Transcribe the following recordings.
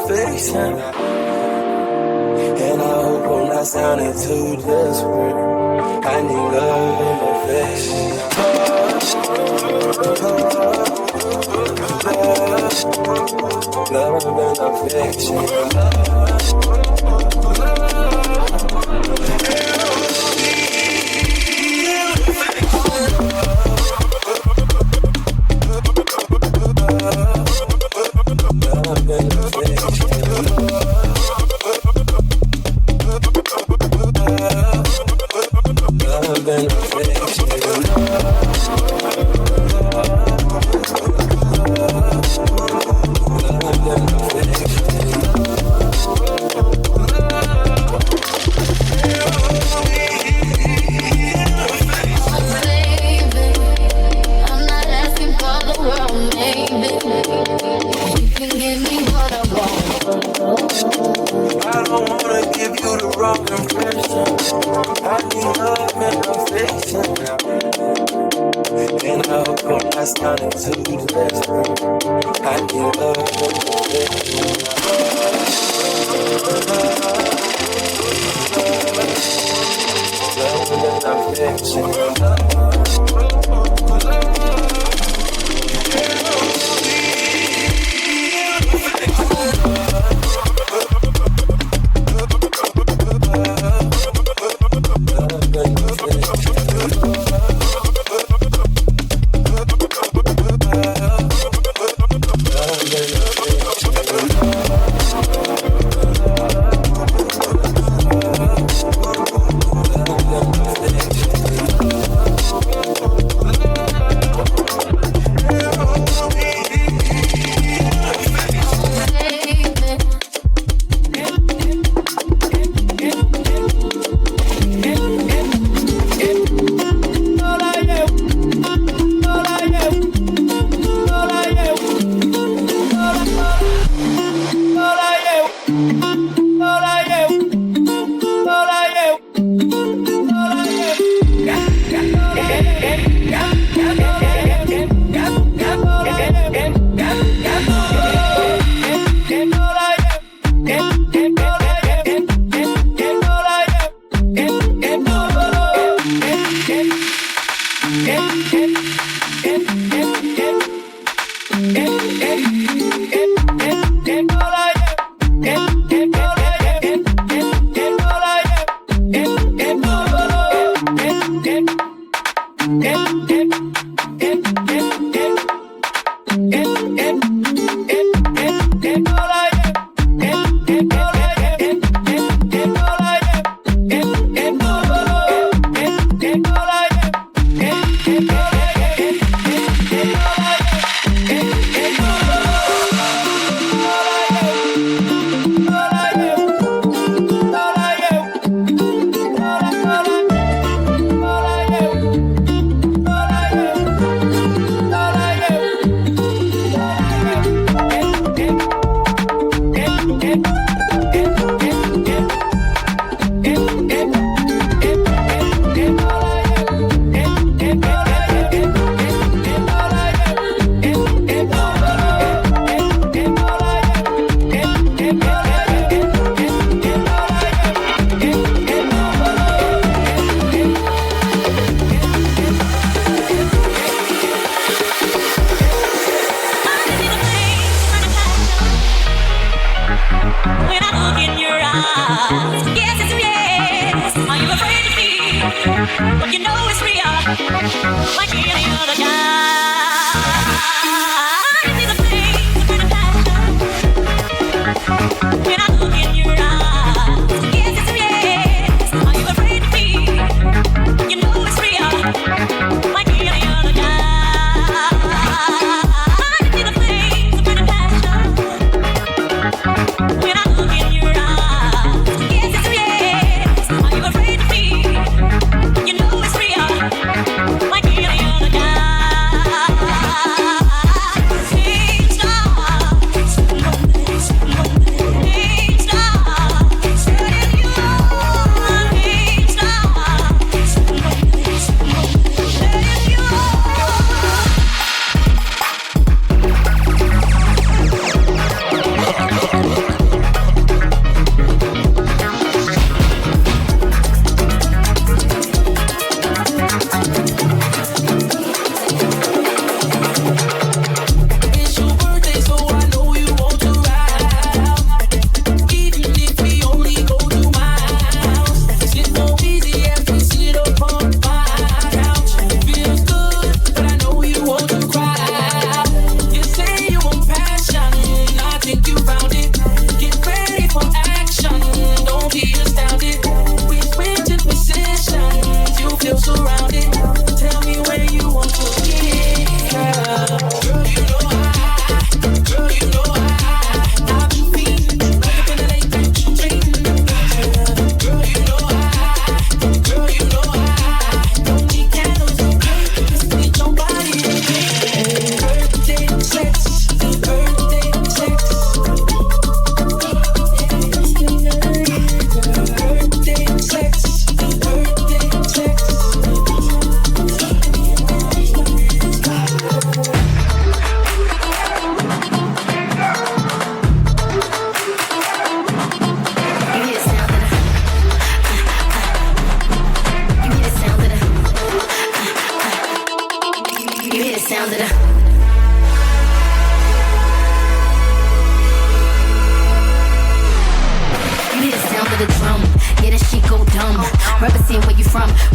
affection. And I hope I'm not sounding too desperate. I need love and affection. Love and affection.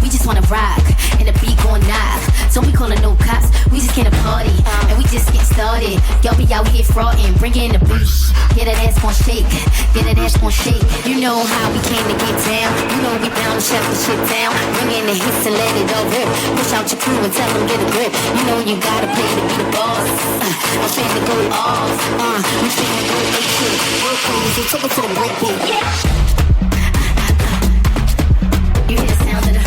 We just wanna rock, and the beat gon' knock. So we callin' no cops, we just came to party, and we just get started. Y'all be out here fraudin', bring in the beat. Yeah, that ass gon' shake, yeah, that ass gon' shake. You know how we came to get down, you know we down to shut the shit down. Bring in the hits and let it all rip. Push out your crew and tell them get a grip. You know you gotta play to be the boss. I'm finna go off, we finna go AP. Real crazy, take it to the break beat. You hear the sound of the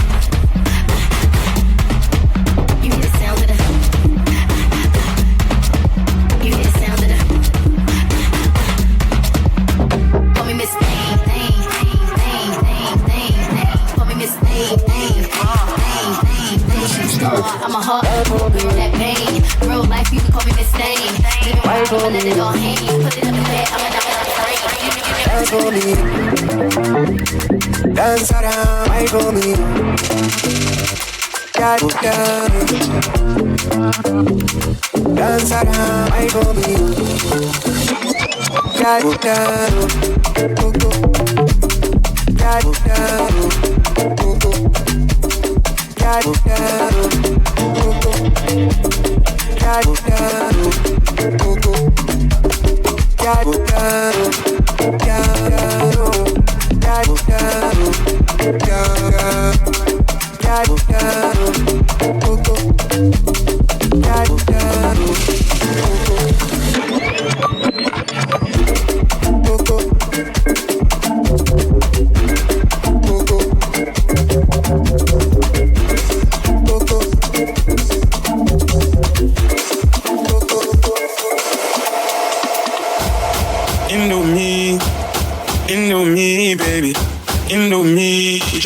I'm a heart, that pain. Real life, you can call me Miss Thing. Living right, I'ma let it all hang. Put it up in bed, I'ma knock it out the frame. Dance around, why for me? Dance around, why for me?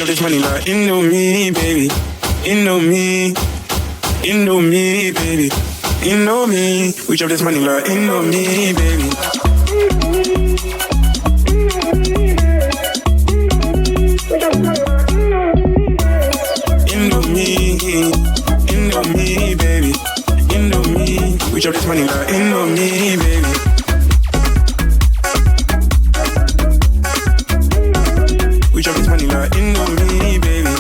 This money like Indomie, baby. Indomie, baby. Indomie, we drop this money like Indomie, baby. Indomie, baby. Indomie, we drop this money like Indomie, baby. We drop this money like Indomie, baby.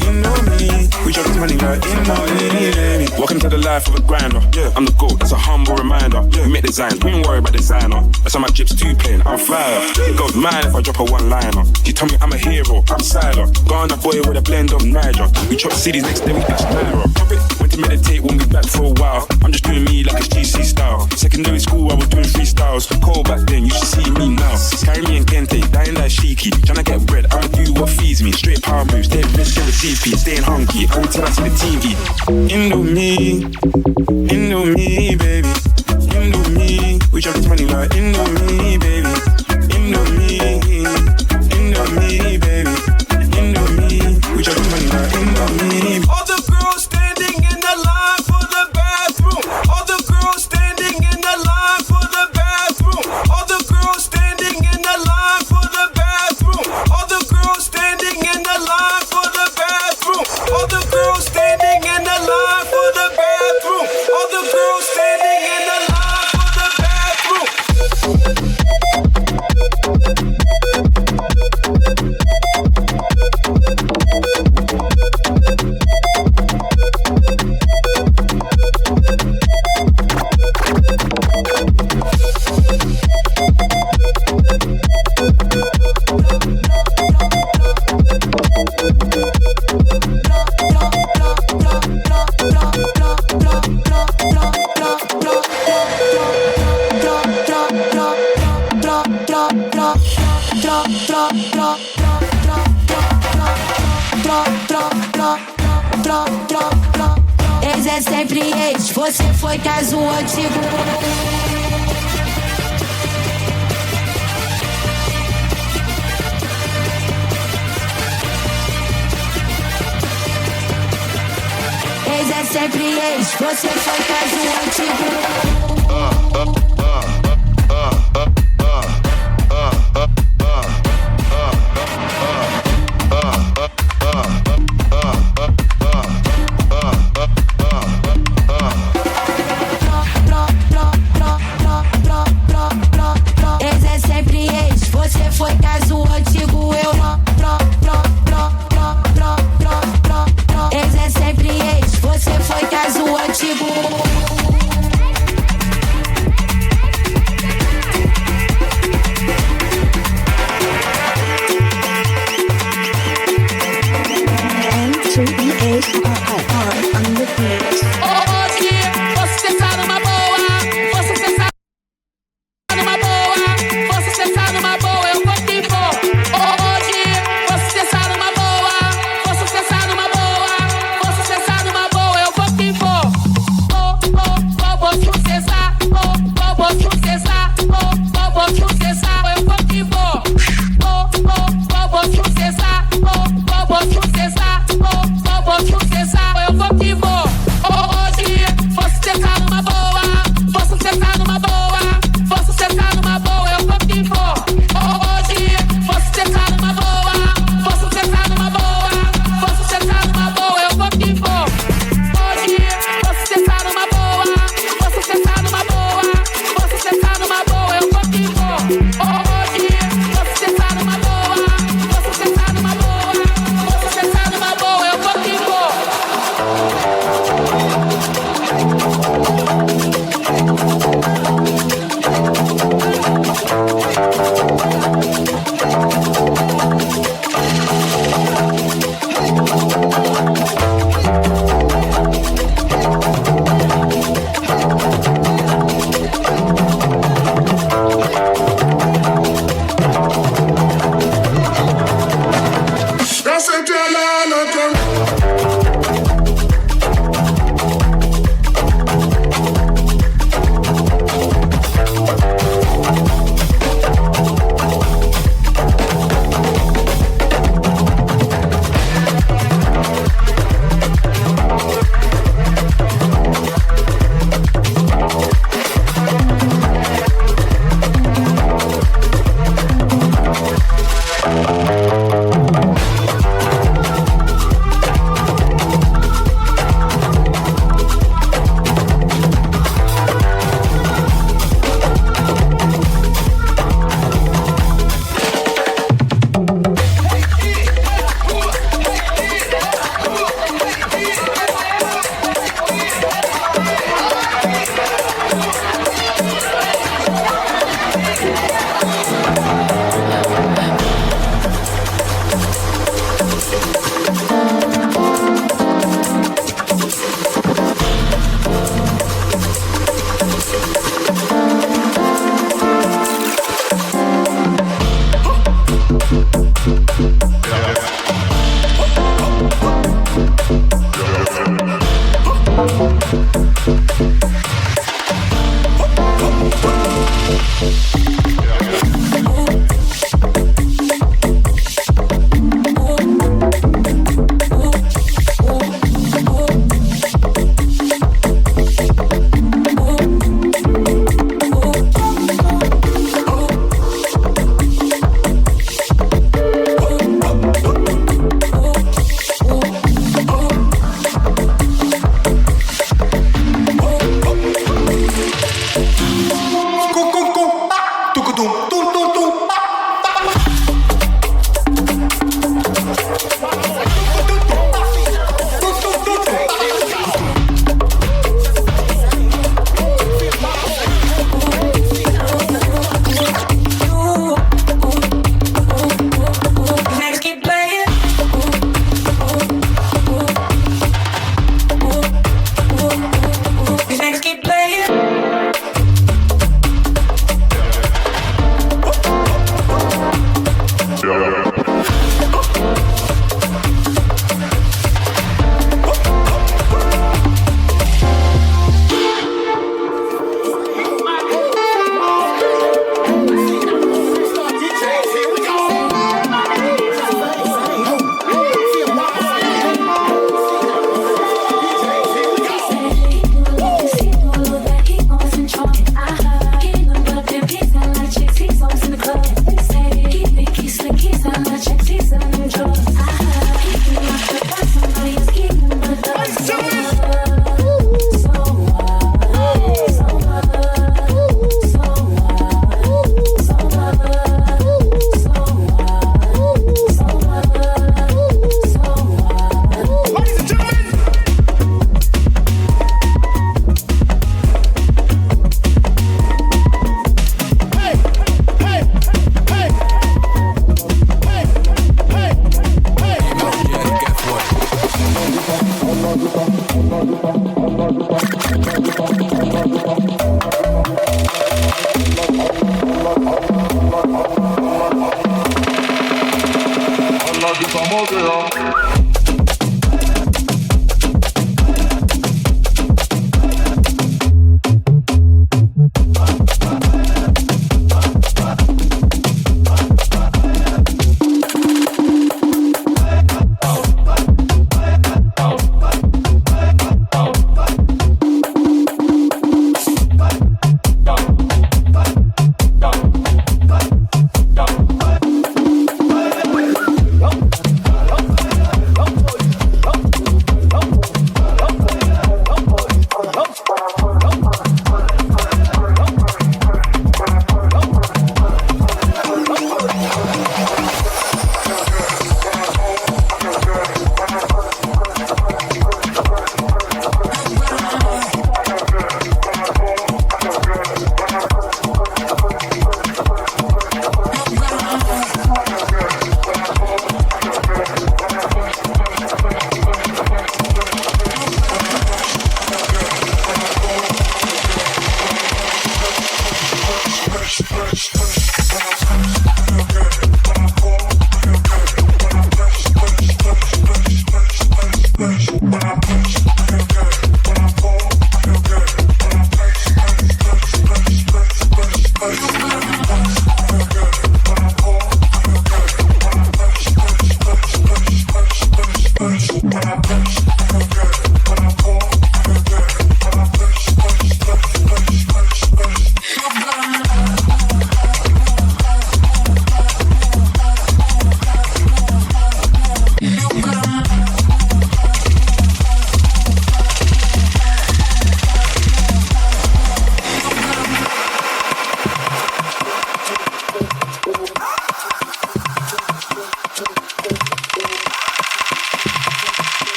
Indomie, we drop this money like Indomie, baby. Welcome to the life of a grinder. Yeah, I'm the GOAT, that's a humble reminder. Yeah, we make designs, we ain't worry about designer. That's how my chips too plain, I'm flyer. It goes mad if I drop a one-liner. You tell me I'm a hero, I'm Siler. Ghana boy with a blend of Niger. We chop cities next day, we dash Naira. Went to meditate, won't be back for a while. I'm just doing me like it's GC style. Secondary school, I was doing freestyles. Cold back then, you should see me now. Carry me and Kente, dying like Shiki. Tryna get bread, I'ma do what feeds me. Straight power moves, dead risk in the TP. Staying hungry, until I see the TV. Indomie, baby. Indomie, we drop this money like Indomie, baby. Indomie, baby. Indomie, we drop this money like Indomie. All the girls standing in the line for the bathroom. All the girls standing in the line for the bathroom. All the girls standing in the line for the bathroom. All the girls standing in the line for the bathroom. All the girls standing in the line for the bathroom. All the girls standing in the line for the bathroom. Ex é sempre ex, você foi caso antigo. Ex é sempre ex, você foi caso antigo. Ex é sempre ex, você foi caso antigo.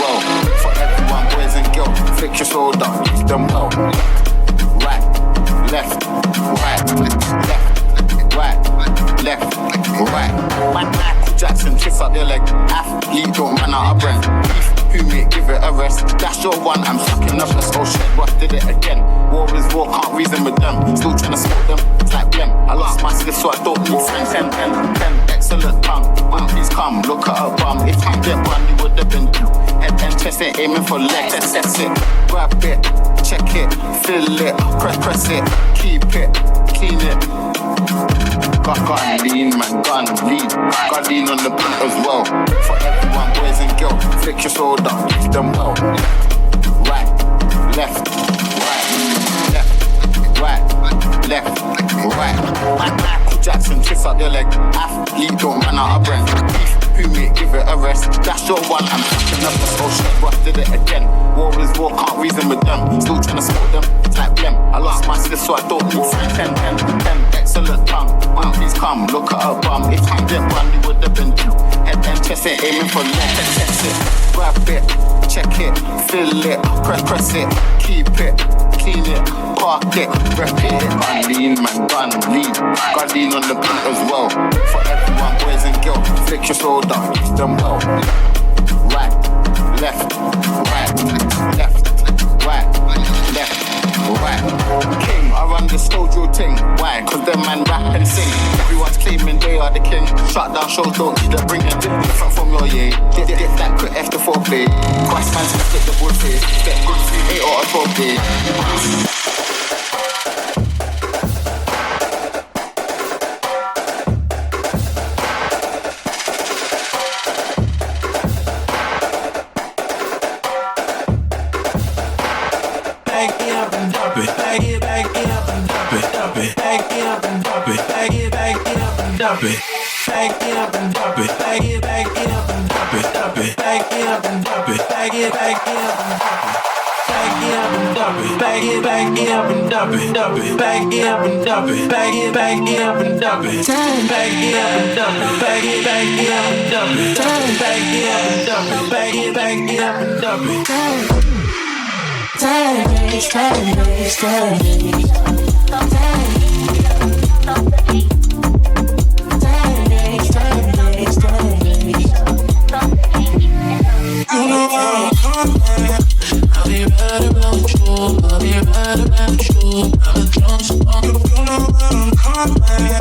well. For everyone, boys and girls, flick your soul up, use them well. Right, left, right, left, right. Michael Jackson, twist up your leg. Athlete, don't run out of breath. Who mate, give it a rest. That's your one, I'm sucking up. Oh shit, what did it again? War is war, can't reason with them. Still trying to smoke them, it's like blem. I lost my skill, so I don't need friends. 10, excellent tongue. When please come, look at her bum. If you get one, you would have been head and chest, ain't aiming for legs. Test it, grab it, check it, fill it, press it, keep it, clean it. Got lean, man, gun lean. Got lean on the blunt as well. For everyone, boys and girls, flick your soul up, use them well. Right, left, left, right. Michael Jackson, twist up your leg. Athlete, don't run out of breath. Who mate, give it a rest. That's your one, I'm fucking up. Oh shit, what did it again? War is war, can't reason with them. Still trying to smoke them, it's like blem. I lost my skill, so I don't need friends. 10, excellent tongue. When please come, look at her bum. If you get one, you would have been head and chest, ain't aiming for legs. Test it, grab it, check it, fill it, press it, keep it, clean it, park it, repeat it. Gun lean, man, gun lean. Got lean on the blunt as well. For everyone, boys and girls, flick your soul up, use them well. Right, left, right, King, I run the Stojo ting. Why? Cause them man rap and sing. Everyone's claiming they are the king. Shut down shows, don't need a bringing. Different from your yay. Dip that quick after foreplay. Quash man to split the wood face. Step good 3, 8 or a 12 day. Dump it, back it up and dump it, back it up and dump it, back it up and dump it, back it up and dump it, back it up and dump it, back it up and dump it, back it up and dump it, back it up and dump it, back it up and dump it, back it up and dump it, back it up and dump it. You know I'm coming. I'll be right about you. I'll be right about you. I'm a Jones song. You know I'm coming.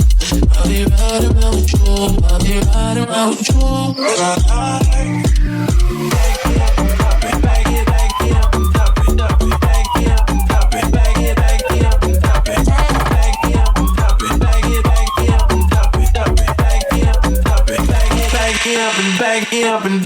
I'll be right about you. I'll be right about you. Cause I like. Back it up and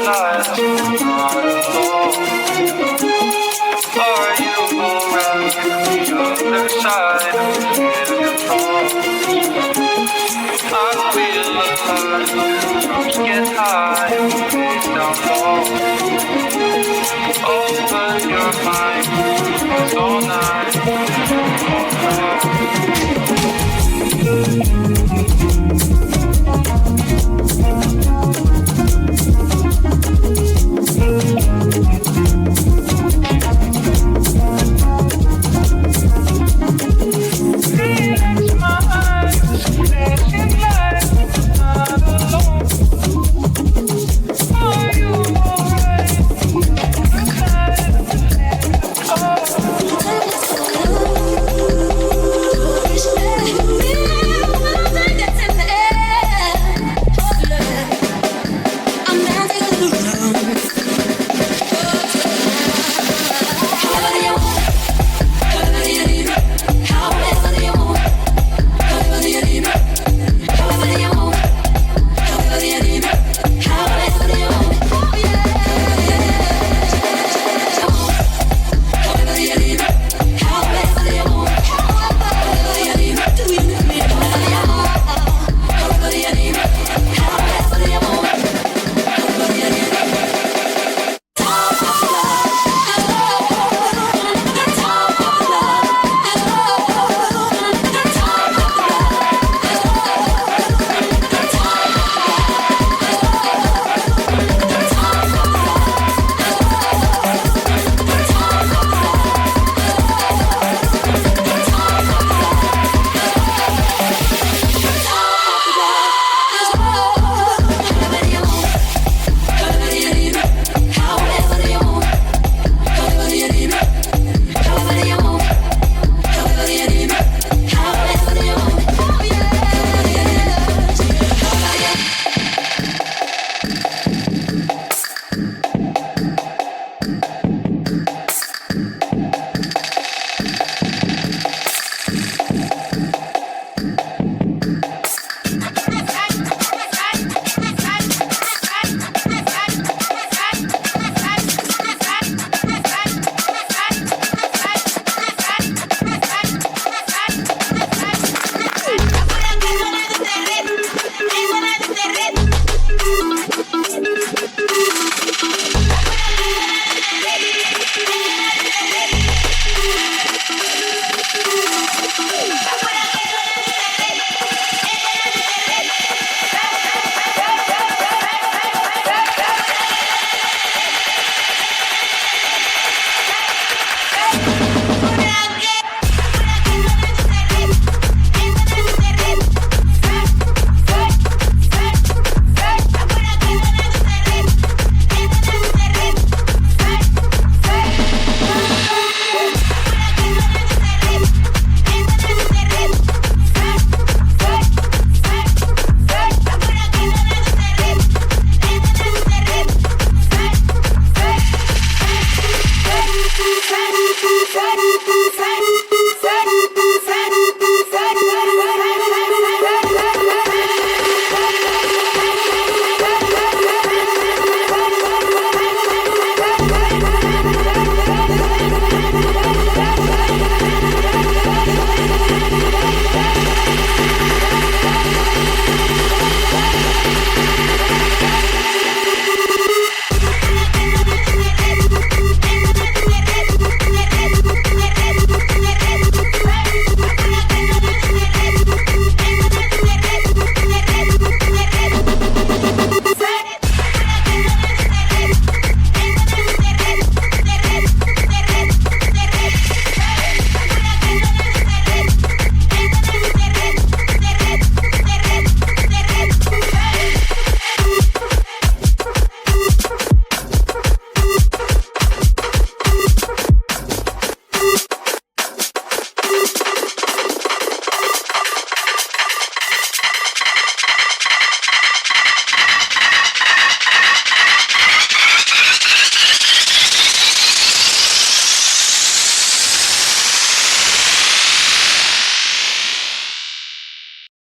realize I'm not alone? Are you around the other side of the phone? I feel alive, drums get high, bass down low. Open your mind, it's all night,